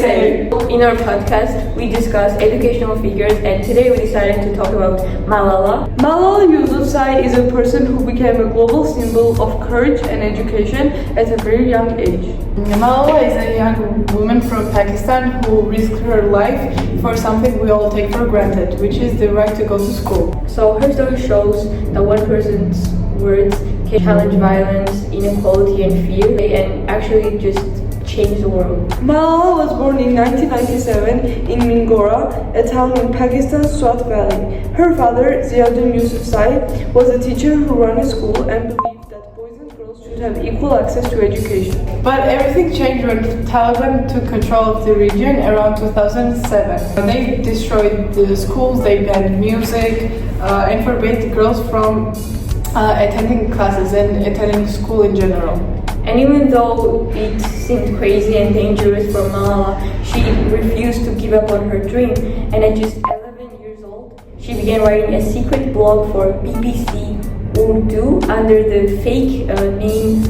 say. In our podcast, we discuss educational figures, and today we decided to talk about Malala. Malala Yousafsai is a person who became a global symbol of courage and education at a very young age. Malala is a young woman from Pakistan who risked her life for something we all take for granted, which is the right to go to school. So her story shows that one person's words can challenge violence, inequality, and fear, and actually just change the world. Malala was born in 1997 in Mingora, a town in Pakistan's Swat Valley. Her father, Ziauddin Yousafzai, was a teacher who ran a school and believed that boys and girls should have equal access to education. But everything changed when the Taliban took control of the region around 2007. They destroyed the schools, they banned music, and forbade girls from attending classes and attending school in general. And even though it seemed crazy and dangerous for Malala, she refused to give up on her dream. And at just 11 years old, she began writing a secret blog for BBC Urdu under the fake name,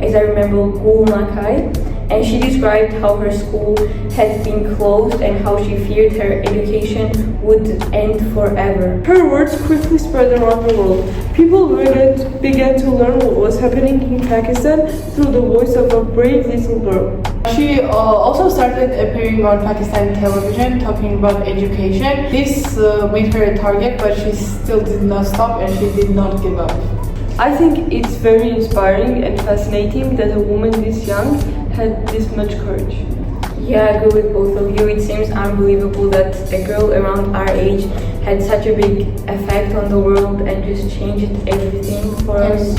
as I remember, Gul Makai. And she described how her school had been closed and how she feared her education would end forever. Her words quickly spread around the world. People began to learn what was happening in Pakistan through the voice of a brave little girl. She also started appearing on Pakistani television talking about education. This made her a target, but she still did not stop and she did not give up. I think it's very inspiring and fascinating that a woman this young had this much courage. Yeah, I agree with both of you. It seems unbelievable that a girl around our age had such a big effect on the world and just changed everything for us.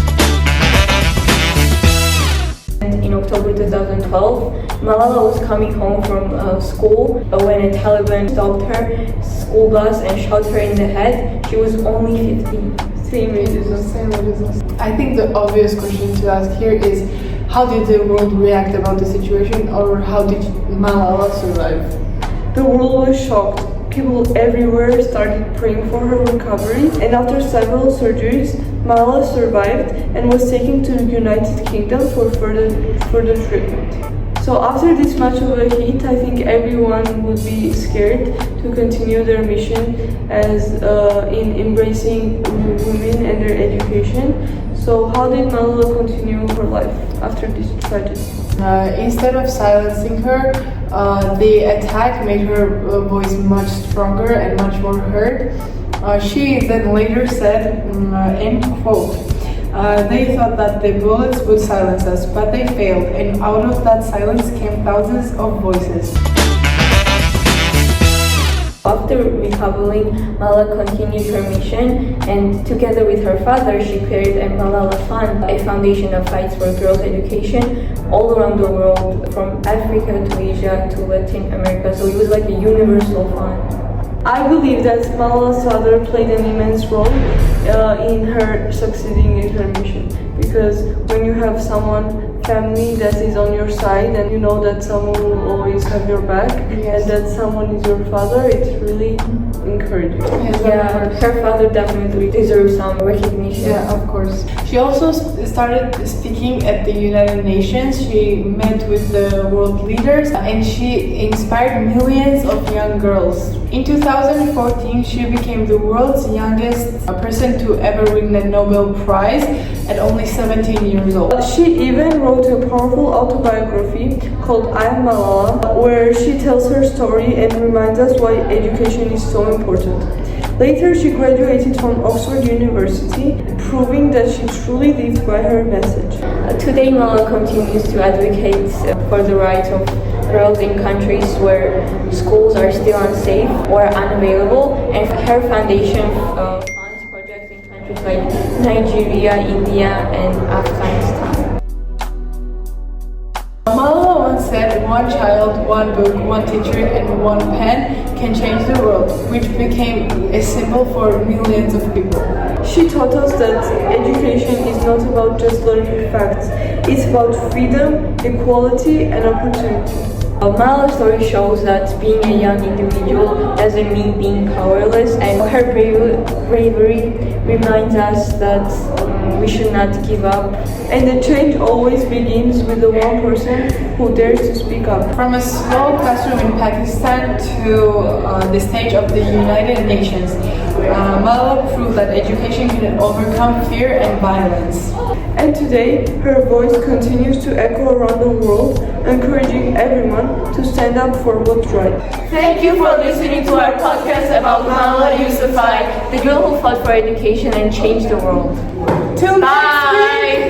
In October 2012, Malala was coming home from school when a Taliban stopped her school bus and shot her in the head. She was only 15. Same age as us. I think the obvious question to ask here is, how did the world react about the situation, or how did Malala survive? The world was shocked. People everywhere started praying for her recovery, and after several surgeries, Malala survived and was taken to the United Kingdom for further treatment. So after this much of a hit, I think everyone would be scared to continue their mission as in embracing women and their education. So how did Malala continue her life after this tragedy? Instead of silencing her, the attack made her voice much stronger and much more heard. She then later said, end quote, they thought that the bullets would silence us, but they failed, and out of that silence came thousands of voices. After recovering, Malala continued her mission, and together with her father, she created a Malala Fund, a foundation that fights for girls' education all around the world, from Africa to Asia to Latin America. So it was like a universal fund. I believe that Malala's father played an immense role in her succeeding in her mission, because when you have family that is on your side and you know that someone will always have your back, yes, and that someone is your father, it's really encouraging. Yes, yeah, her father definitely deserves some recognition. Yeah, of course. She also started speaking at the United Nations. She met with the world leaders and she inspired millions of young girls. In 2014, she became the world's youngest person to ever win a Nobel Prize at only 17 years old. She even wrote a powerful autobiography called I Am Malala, where she tells her story and reminds us why education is so important. Later, she graduated from Oxford University, proving that she truly lived by her message. Today, Malala continues to advocate for the rights of girls in countries where schools are still unsafe or unavailable, and her foundation funds projects in countries like Nigeria, India, and Afghanistan. Malala once said, one child, one book, one teacher, and one pen can change the world, which became a symbol for millions of people. She taught us that education is not about just learning facts, it's about freedom, equality, and opportunity. Malala's story shows that being a young individual doesn't mean being powerless, and her bravery reminds us that we should not give up. And the change always begins with the one person who dares to speak up. From a small classroom in Pakistan to the stage of the United Nations, Malala proved that education can overcome fear and violence. And today, her voice continues to echo around the world, encouraging everyone to stand up for what's right. Thank you for listening to our podcast about Malala Yousafsai, the girl who fought for education and changed the world. Till next week! Bye!